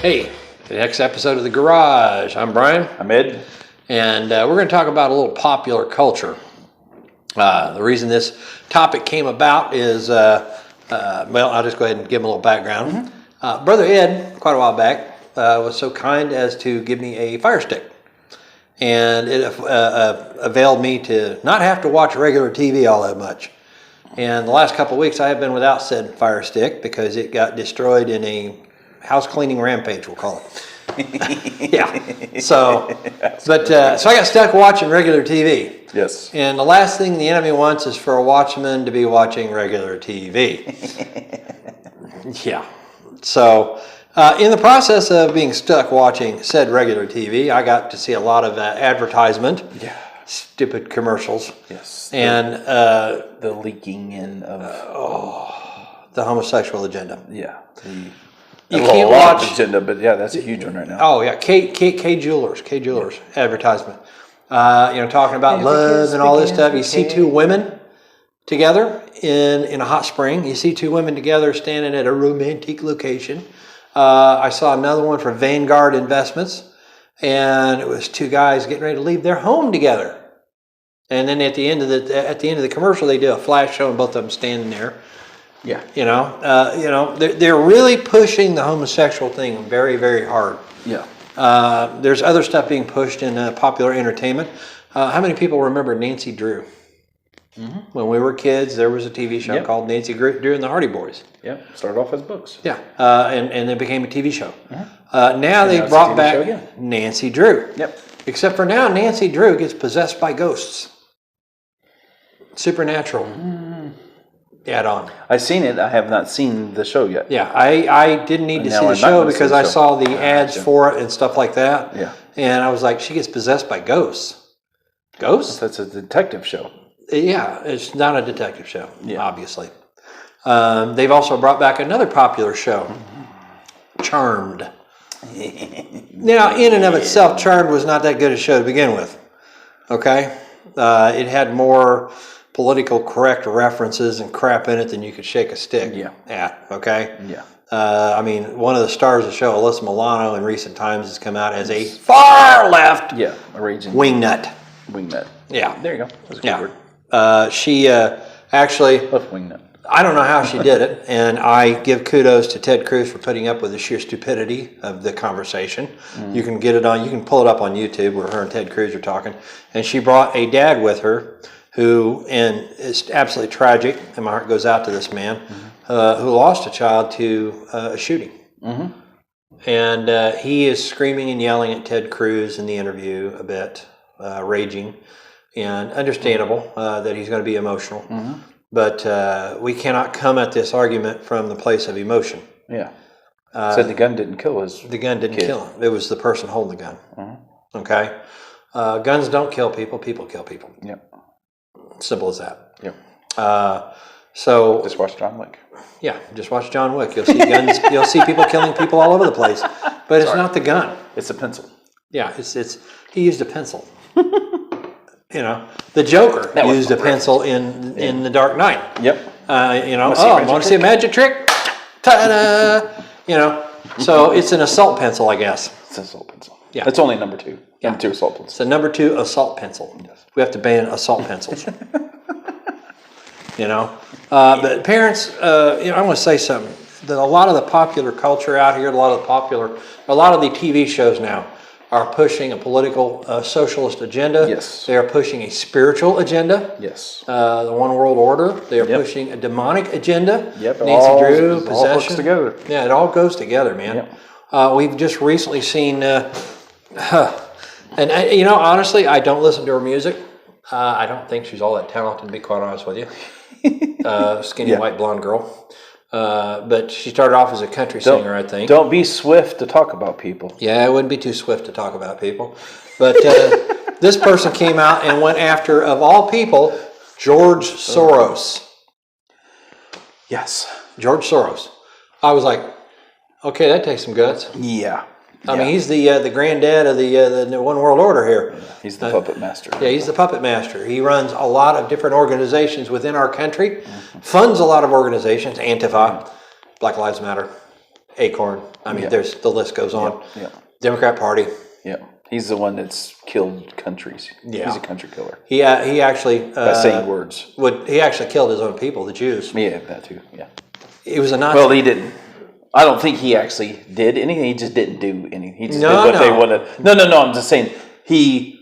Hey, the next episode of The Garage. I'm Brian. I'm Ed. And we're going to talk about a little popular culture. The reason this topic came about is, well, I'll just go ahead and give him a little background. Brother Ed, quite a while back, was so kind as to give me a Fire Stick. And it availed me to not have to watch regular TV all that much. And the last couple of weeks I have been without said Fire Stick because it got destroyed in a house cleaning rampage, we'll call it. Yeah. So I got stuck watching regular TV. Yes. And the last thing the enemy wants is for a watchman to be watching regular TV. Yeah. So in the process of being stuck watching said regular TV, I got to see a lot of advertisement. Yeah. Stupid commercials. Yes. And the leaking in of the homosexual agenda. Yeah. You can't watch agenda, but yeah, that's a huge one right now. Oh yeah, K Jewelers advertisement. Talking about love and all this stuff. You see two women together in a hot spring. You see two women together standing at a romantic location. I saw another one for Vanguard Investments, and it was two guys getting ready to leave their home together. And then at the end of the commercial, they do a flash showing both of them standing there. Yeah. They're really pushing the homosexual thing very, very hard. Yeah. There's other stuff being pushed in popular entertainment. How many people remember Nancy Drew? Mm-hmm. When we were kids, there was a TV show called Nancy Drew and the Hardy Boys. Yeah. Started off as books. Yeah. And it became a TV show. Mm-hmm. Now they brought back Nancy Drew. Yep. Except for now, Nancy Drew gets possessed by ghosts. Supernatural. Add-on. I've seen it. I have not seen the show yet. Yeah, I didn't need to see the show because I saw the ads for it and stuff like that. Yeah. And I was like, she gets possessed by ghosts. Ghosts? That's a detective show. Yeah, it's not a detective show, obviously. They've also brought back another popular show, Charmed. Now, in and of itself, Charmed was not that good a show to begin with. Okay? It had more political correct references and crap in it than you could shake a stick at, okay? Yeah. One of the stars of the show, Alyssa Milano, in recent times has come out as a far left a raging wingnut. Wingnut. Yeah. There you go. That's a good word. She actually... Love wingnut. I don't know how she did it, and I give kudos to Ted Cruz for putting up with the sheer stupidity of the conversation. You can get it on, you can pull it up on YouTube where her and Ted Cruz are talking, and she brought a dad with her who, and it's absolutely tragic, and my heart goes out to this man, who lost a child to a shooting. And he is screaming and yelling at Ted Cruz in the interview a bit, raging, and understandable that he's going to be emotional. But we cannot come at this argument from the place of emotion. Yeah. Said the gun didn't kill his The gun didn't kill him. It was the person holding the gun. Okay? Guns don't kill people. People kill people. Yep. Simple as that. Yep. So just watch John Wick. Yeah, just watch John Wick. You'll see guns. You'll see people killing people all over the place. But it's not the gun. It's a pencil. Yeah, he used a pencil. The Joker used a pencil in The Dark Knight. Yep. Want to see a magic trick? Ta-da! So it's an assault pencil, I guess. It's an assault pencil. Yeah. It's only number 2. Yeah. Number 2 assault pencil. It's a number 2 assault pencil. Yes. We have to ban assault pencils. But parents, I want to say something. That a lot of the popular culture out here, a lot of the TV shows now are pushing a political socialist agenda. Yes. They are pushing a spiritual agenda. Yes. The one world order. They are pushing a demonic agenda. Yep. Nancy Drew, possession. All hooks together. Yeah, it all goes together, man. Yep. We've just recently seen, honestly, I don't listen to her music. I don't think she's all that talented, to be quite honest with you. Skinny white blonde girl. But she started off as a country singer, I think. Don't be swift to talk about people. Yeah, I wouldn't be too swift to talk about people. But this person came out and went after, of all people, George Soros. Yes. George Soros. I was like, okay, that takes some guts. Yeah. I mean, he's the granddad of the One World Order here. Yeah, he's the puppet master. Yeah, he's the puppet master. He runs a lot of different organizations within our country, funds a lot of organizations, Antifa, Black Lives Matter, Acorn. I mean, there's the list goes on. Yeah. Democrat Party. Yeah. He's the one that's killed countries. Yeah. He's a country killer. He actually By saying words. he actually killed his own people, the Jews. Yeah, that too. Yeah. He was a Nazi. Well, he didn't. I don't think he actually did anything. He just didn't do anything. He just No, did what they no. wanted. No. I'm just saying he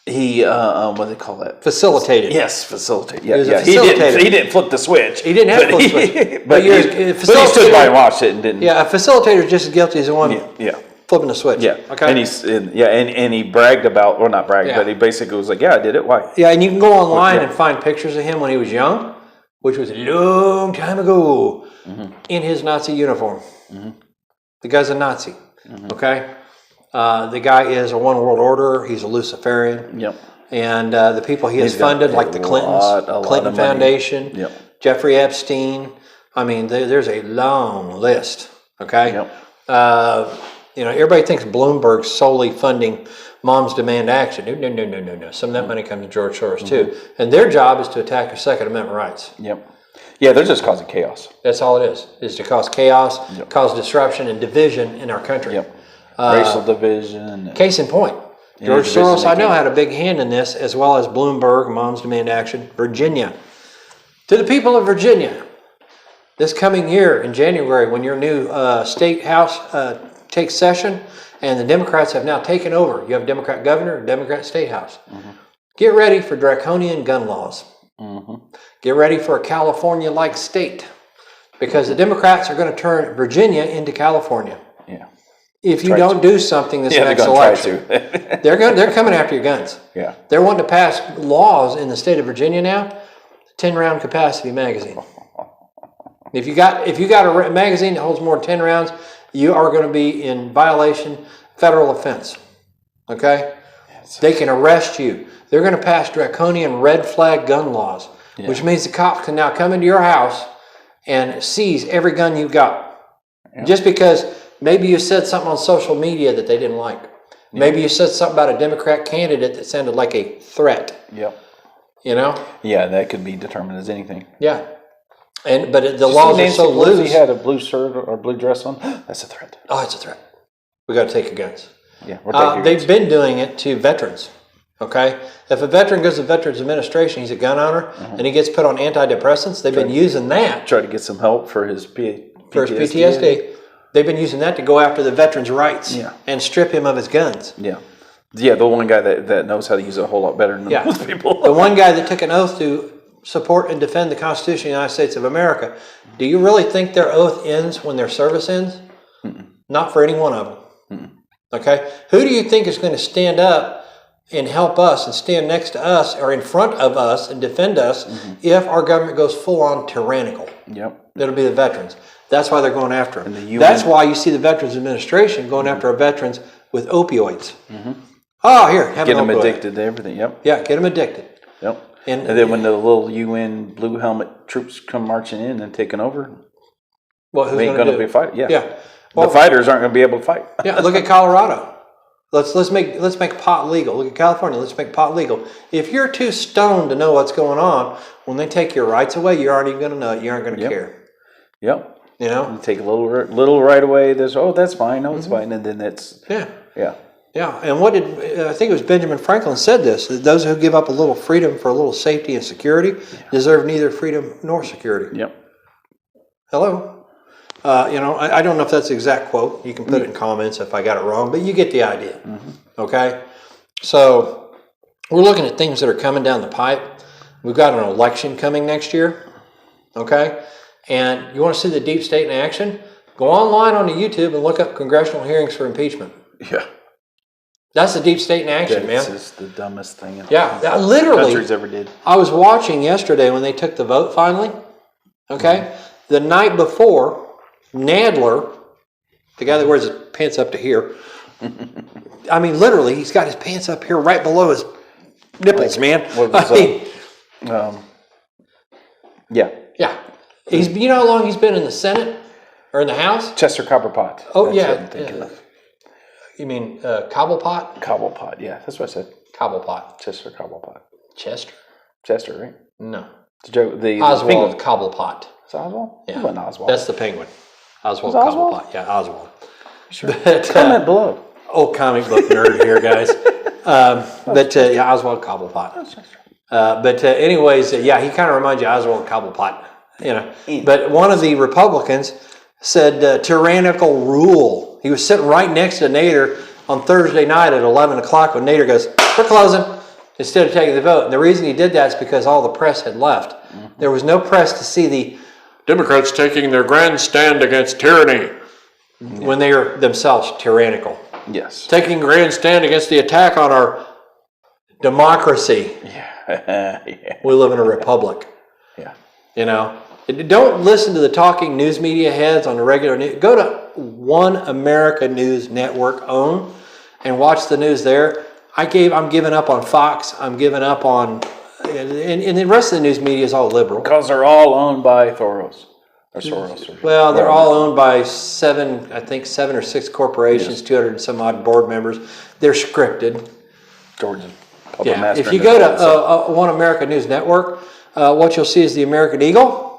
what do they call that? Facilitated. Yes, facilitate. Yeah, was a yeah. facilitator. He didn't flip the switch. He didn't have to flip the switch. But you're- he a stood by facilitator- and watched it and didn't. Yeah, a facilitator is just as guilty as the one Yeah. flipping the switch. Yeah. Okay. And he bragged about, or not bragged, Yeah. but he basically was like, "Yeah, I did it. Why?" Yeah, and you can go online Yeah. and find pictures of him when he was young, which was a long time ago, in his Nazi uniform. The guy's a Nazi. Okay. The guy is a one world order. He's a Luciferian. Yep. And the people he has He's got funded, a like the Clintons, lot of Clinton money. Foundation, Yep. Jeffrey Epstein. I mean, there's a long list. Okay. Yep. Everybody thinks Bloomberg's solely funding Moms Demand Action. No. Some of that money comes to George Soros too, and their job is to attack your Second Amendment rights. Yep. Yeah, they're just causing chaos. That's all it is to cause chaos, cause disruption and division in our country. Yep. Racial division. Case in point, George division Soros, I know, making. had a big hand in this, as well as Bloomberg, Moms Demand Action, Virginia. To the people of Virginia, this coming year in January, when your new state house takes session, and the Democrats have now taken over, you have a Democrat governor, a Democrat state house. Get ready for draconian gun laws. Get ready for a California-like state, because the Democrats are going to turn Virginia into California. Yeah. If you don't do something this Yeah, they're next going to election, try to. they're coming after your guns. Yeah. They're wanting to pass laws in the state of Virginia now, 10-round capacity magazine. If you got a magazine that holds more than 10 rounds, you are going to be in violation, federal offense. Okay? They can arrest you. They're going to pass draconian red flag gun laws, which means the cops can now come into your house and seize every gun you've got. Just because maybe you said something on social media that they didn't like. Maybe you said something about a Democrat candidate that sounded like a threat. Yep. You know? Yeah, that could be determined as anything. Yeah. But the laws are so Nancy Pelosi loose. had a blue shirt or blue dress on. That's a threat. Oh, it's a threat. We got to take your guns. Yeah, we're taking They've been doing it to veterans. Okay, if a veteran goes to Veterans Administration, he's a gun owner, and he gets put on antidepressants. They've been using that try to get some help for his PTSD. They've been using that to go after the veteran's rights and strip him of his guns. Yeah. Yeah, the one guy that knows how to use it a whole lot better than most people. The one guy that took an oath to support and defend the Constitution of the United States of America. Do you really think their oath ends when their service ends? Not for any one of them. Okay? Who do you think is going to stand up and help us and stand next to us or in front of us and defend us if our government goes full on tyrannical? Yep. It'll be the veterans. That's why they're going after them. And the UN That's why you see the Veterans Administration going after our veterans with opioids. Oh, here, have Get an them opioid. addicted to everything. Yep. Yeah, get them addicted. Yep. And then when the little UN blue helmet troops come marching in and taking over, well, who's we ain't going going to be fighting. Yeah. Yeah. Well, The fighters aren't going to be able to fight. yeah, look at Colorado. Let's make pot legal. Look at California. Let's make pot legal. If you're too stoned to know what's going on, when they take your rights away, you aren't even going to know it. You aren't going to care. Yep. You know? You take a little right away. There's that's fine. No, it's fine. And then that's Yeah. yeah. Yeah. And what did I think it was Benjamin Franklin said this? That those who give up a little freedom for a little safety and security deserve neither freedom nor security. Yep. Hello. I don't know if that's the exact quote. You can put it in comments if I got it wrong, but you get the idea. Okay? So we're looking at things that are coming down the pipe. We've got an election coming next year. Okay? And you want to see the deep state in action? Go online on the YouTube and look up congressional hearings for impeachment. Yeah. That's the deep state in action, This man. is the dumbest thing Literally. country's ever did. I was watching yesterday when they took the vote finally. Okay? The night before, Nadler, the guy that wears his pants up to here, I mean, literally, he's got his pants up here right below his nipples, man. What was yeah. Yeah. You know how long he's been in the Senate or in the House? Chester Copperpot. Oh, That's yeah. what I'm thinking of. You mean Cobblepot? Cobblepot, yeah. That's what I said. Cobblepot. Chester Cobblepot. Chester? Chester, right? No. The Oswald Cobblepot. It's Oswald? Yeah. It wasn't Oswald. That's the penguin. Oswald Was it Oswald? Cobblepot. Yeah, Oswald. Sure. But, Comment below. old comic book nerd here, guys. Yeah, Oswald Cobblepot. Anyways, yeah, he kind of reminds you of Oswald Cobblepot, you know. But one of the Republicans said tyrannical rule. He was sitting right next to Nader on Thursday night at 11 o'clock when Nader goes, "We're closing," instead of taking the vote. And the reason he did that is because all the press had left. There was no press to see the Democrats taking their grandstand against tyranny when they are themselves tyrannical. Yes. Taking grandstand against the attack on our democracy. Yeah. We live in a republic. Yeah. You know, don't listen to the talking news media heads on the regular news. Go to One America News Network own and watch the news there. I'm giving up on Fox. I'm giving up on, and the rest of the news media is all liberal. Because they're all owned by Soros. Or Soros. Well, they're all owned by seven or six corporations, 200 and some odd board members. They're scripted. Georgia. Puppet Yeah. master If you go to One America News Network, what you'll see is the American Eagle,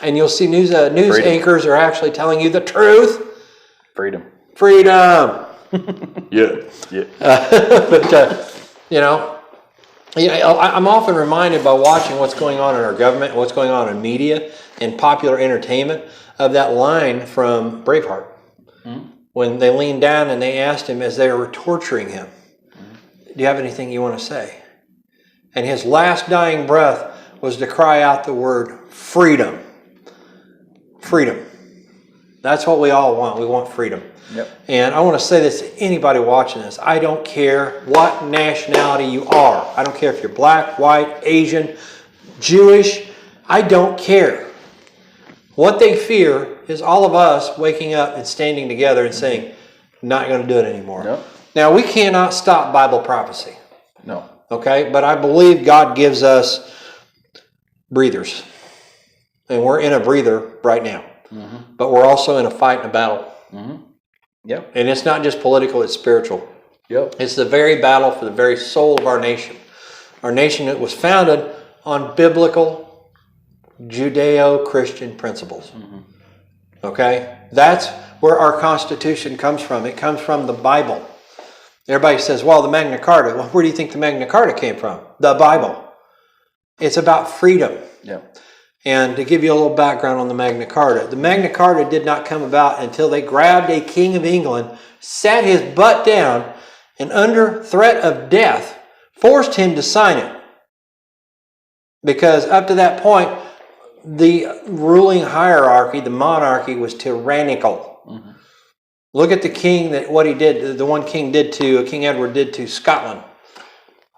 and you'll see news anchors are actually telling you the truth. Freedom. Yeah. Yeah. I'm often reminded by watching what's going on in our government, what's going on in media and popular entertainment, of that line from Braveheart when they leaned down and they asked him as they were torturing him, "Do you have anything you want to say?" And his last dying breath was to cry out the word freedom. Freedom. That's what we all want. We want freedom. Yep. And I want to say this to anybody watching this. I don't care what nationality you are. I don't care if you're black, white, Asian, Jewish. I don't care. What they fear is all of us waking up and standing together and saying, "Not going to do it anymore." Nope. Now, we cannot stop Bible prophecy. No. Okay? But I believe God gives us breathers. And we're in a breather right now. But we're also in a fight and a battle. Yep. And it's not just political, it's spiritual. Yep. It's the very battle for the very soul of our nation. Our nation that was founded on biblical Judeo-Christian principles. Okay? That's where our Constitution comes from. It comes from the Bible. Everybody says, well, the Magna Carta. Well, where do you think the Magna Carta came from? The Bible. It's about freedom. Yep. And to give you a little background on the Magna Carta, the Magna Carta did not come about until they grabbed a king of England, sat his butt down, and under threat of death, forced him to sign it. Because up to that point, the ruling hierarchy, the monarchy, was tyrannical. Look at the king, what he did, the one king did to, King Edward did to Scotland.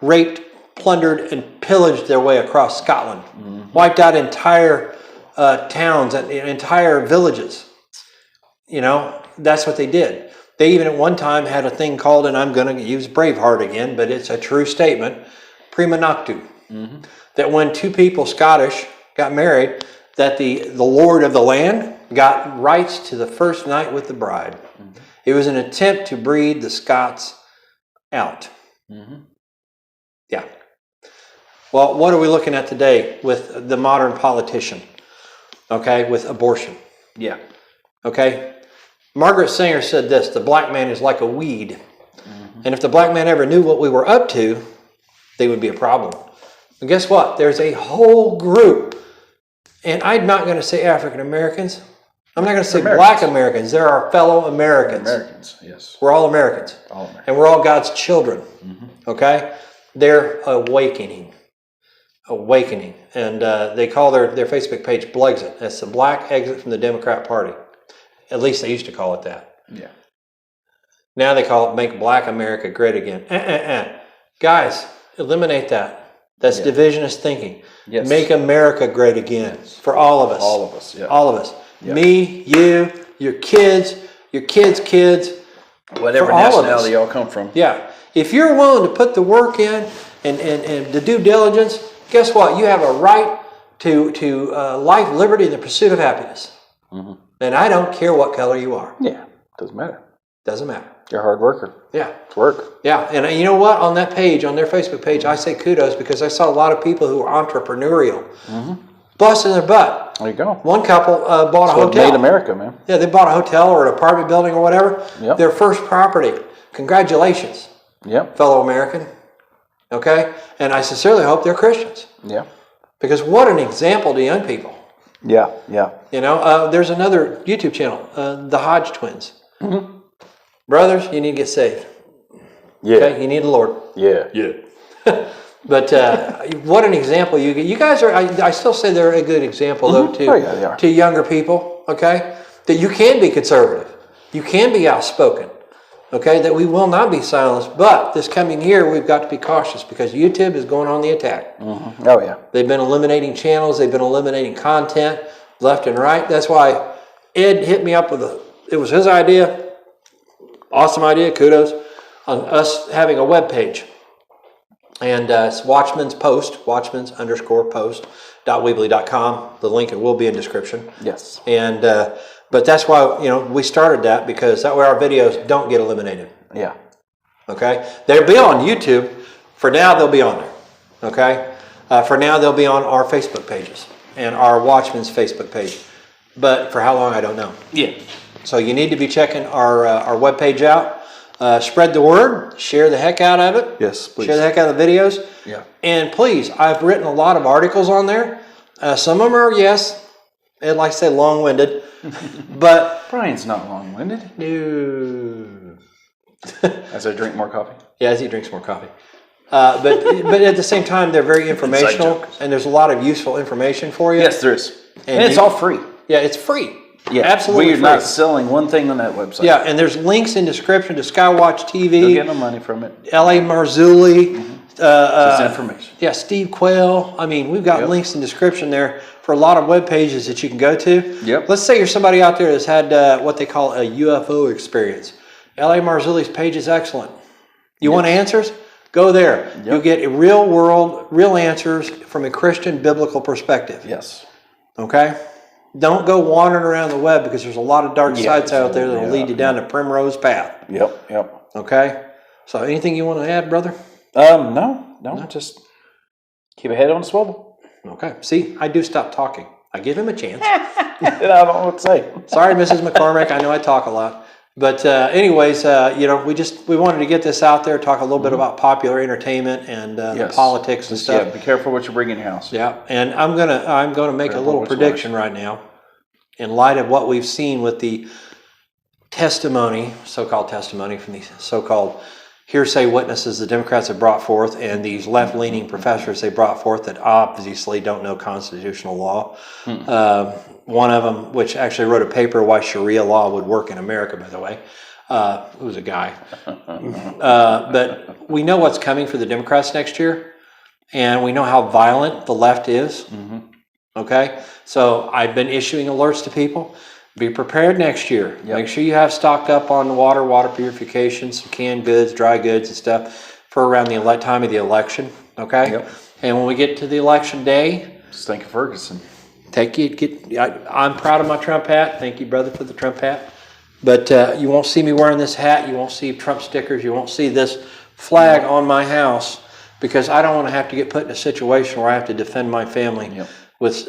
Raped, plundered, and pillaged their way across Scotland. Wiped out entire towns and entire villages. You know, that's what they did. They even at one time had a thing called, and I'm going to use Braveheart again, but it's a true statement, prima noctu. That when two people, Scottish, got married, that the lord of the land got rights to the first night with the bride. It was an attempt to breed the Scots out. Yeah. Well, what are we looking at today with the modern politician? Okay, with abortion. Yeah. Okay? Margaret Sanger said this, the black man is like a weed. And if the black man ever knew what we were up to, they would be a problem. And guess what? There's a whole group, and I'm not going to say African Americans. I'm not going to say black Americans. They're our fellow Americans. Americans, yes. We're all Americans. All Americans. And we're all God's children. Okay? They're awakening. Awakening. And they call their Facebook page Blexit. That's the black exit from the Democrat Party. At least they used to call it that. Yeah. Now they call it Make Black America Great Again. Guys, eliminate that. That's divisionist thinking. Yes. Make America great again for all of us. All of us, yeah. All of us. Yeah. Me, you, your kids' kids. Whatever for all of us. nationality y'all come from. Yeah. If you're willing to put the work in and the due diligence, guess what? You have a right to life, liberty, and the pursuit of happiness. And I don't care what color you are. Yeah. Doesn't matter. Doesn't matter. You're a hard worker. Yeah. It's work. Yeah, and you know what? On that page, on their Facebook page, I say kudos because I saw a lot of people who are entrepreneurial. busting their butt. There you go. One couple bought a So it hotel. made America, man. Yeah, they bought a hotel or an apartment building or whatever. Yep. Their first property. Congratulations, Yep. fellow American. Okay? And I sincerely hope they're Christians. Yeah. Because what an example to young people. Yeah. Yeah. You know, there's another YouTube channel, the Hodge twins. Mm-hmm. Brothers, you need to get saved. Yeah. Okay? You need the Lord. Yeah. Yeah. But what an example you get. You guys are, I still say they're a good example, though, Oh, yeah, they are. to younger people, okay? That you can be conservative. You can be outspoken, okay? That we will not be silenced. But this coming year, we've got to be cautious because YouTube is going on the attack. Mm-hmm. Oh, yeah. They've been eliminating channels. They've been eliminating content left and right. That's why Ed hit me up with it was his idea. Awesome idea. Kudos on us having a web page. And it's Watchman's Post, Watchman's_post.weebly.com. The link will be in description. Yes. And but that's why we started that because that way our videos don't get eliminated. Yeah. Okay, they'll be on YouTube. For now, they'll be on there. Okay, for now they'll be on our Facebook pages and our Watchman's Facebook page. But for how long, I don't know. Yeah. So you need to be checking our webpage out. Spread the word. Share the heck out of it. Yes, please. Share the heck out of the videos. Yeah. And please, I've written a lot of articles on there. Some of them are, yes, and like I say, long-winded. But Brian's not long-winded. no. As I drink more coffee. Yeah, as he drinks more coffee. But at the same time, they're very informational, jokes. and there's a lot of useful information for you. Yes, there is. And it's you- all free. Yeah, it's free. Yeah, absolutely We're free. not selling one thing on that website. Yeah, and there's links in description to Skywatch Don't TV, get no money from it. L.A. Marzulli, Just information. yeah, Steve Quayle. I mean, we've got Yep. links in description there for a lot of web pages that you can go to. Yep. Let's say you're somebody out there that's had what they call a UFO experience. L.A. Marzulli's page is excellent. You want answers? Go there. Yep. You'll get a real world, real answers from a Christian biblical perspective. Yes. Okay? Don't go wandering around the web because there's a lot of dark sites out there that'll yeah, lead you down the primrose path. Yep. Yep. Okay? So anything you want to add, brother? No. Just keep a head on a swivel. Okay. See, I do stop talking. I give him a chance. And I don't know what to say. Sorry, Mrs. McCormick. I know I talk a lot. But anyways, we wanted to get this out there, talk a little bit about popular entertainment and the politics and stuff. Yeah, be careful what you bring in your house. Yeah, and I'm gonna make a little prediction right now, in light of what we've seen with the testimony, so-called testimony from these so-called hearsay witnesses the Democrats have brought forth, and these left-leaning professors they brought forth that obviously don't know constitutional law. One of them, which actually wrote a paper why Sharia law would work in America, by the way. It was a guy. But we know what's coming for the Democrats next year, and we know how violent the left is. Okay? So I've been issuing alerts to people. Be prepared next year. Yep. Make sure you have stocked up on water purification, some canned goods, dry goods and stuff for around the time of the election. Okay? Yep. And when we get to the election day, Just think of Ferguson. I'm proud of my Trump hat. Thank you, brother, for the Trump hat. But you won't see me wearing this hat. You won't see Trump stickers. You won't see this flag on my house because I don't want to have to get put in a situation where I have to defend my family with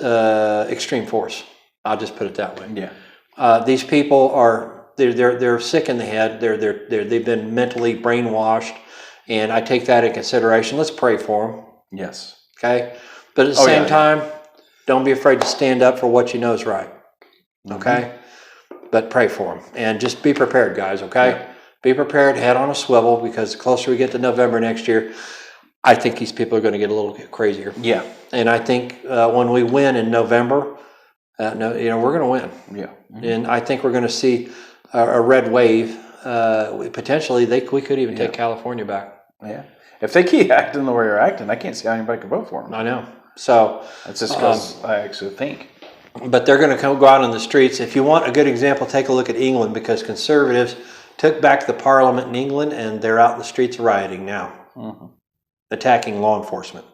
extreme force. I'll just put it that way. Yeah. These people they're sick in the head. They've been mentally brainwashed, and I take that in consideration. Let's pray for them. Yes. Okay, but at the same time, don't be afraid to stand up for what you know is right. Okay, but pray for them and just be prepared, guys. Okay, be prepared, head on a swivel, because the closer we get to November next year, I think these people are going to get a little bit crazier. Yeah. And I think when we win in November, we're going to win. Yeah. And I think we're going to see a red wave. Potentially, we could even take California back. Yeah. If they keep acting the way they're acting, I can't see how anybody could vote for them. I know. So That's just because I actually think. But they're going to go out on the streets. If you want a good example, take a look at England, because conservatives took back the parliament in England, and they're out in the streets rioting now, attacking law enforcement.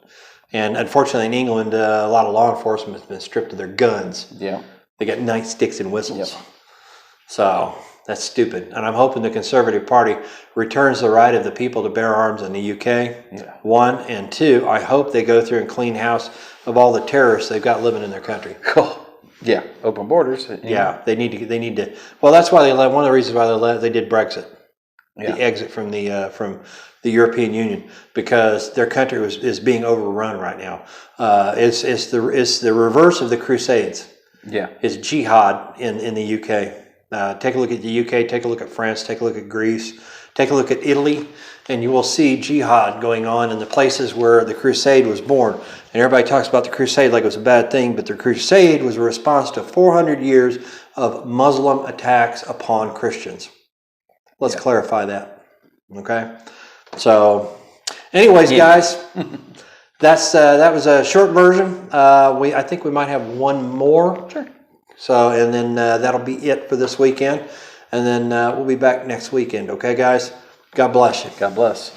And unfortunately, in England, a lot of law enforcement has been stripped of their guns. Yeah. They got nightsticks and whistles. So That's stupid. And I'm hoping the Conservative Party returns the right of the people to bear arms in the UK. Yeah. One, and two, I hope they go through and clean house of all the terrorists they've got living in their country. Cool. Yeah. Open borders. Yeah, they need to. Well, that's why one of the reasons why they did Brexit, Yeah. the exit from the European Union, because their country is being overrun right now. It's the reverse of the Crusades. Yeah. It's jihad in the UK. Take a look at the UK. Take a look at France. Take a look at Greece. Take a look at Italy, and you will see jihad going on in the places where the crusade was born. And everybody talks about the crusade like it was a bad thing, but the crusade was a response to 400 years of Muslim attacks upon Christians. Let's clarify that. Okay? So, anyways, guys, that was a short version. I think we might have one more. Sure. So, and then that'll be it for this weekend. And then we'll be back next weekend. Okay, guys? God bless you. God bless.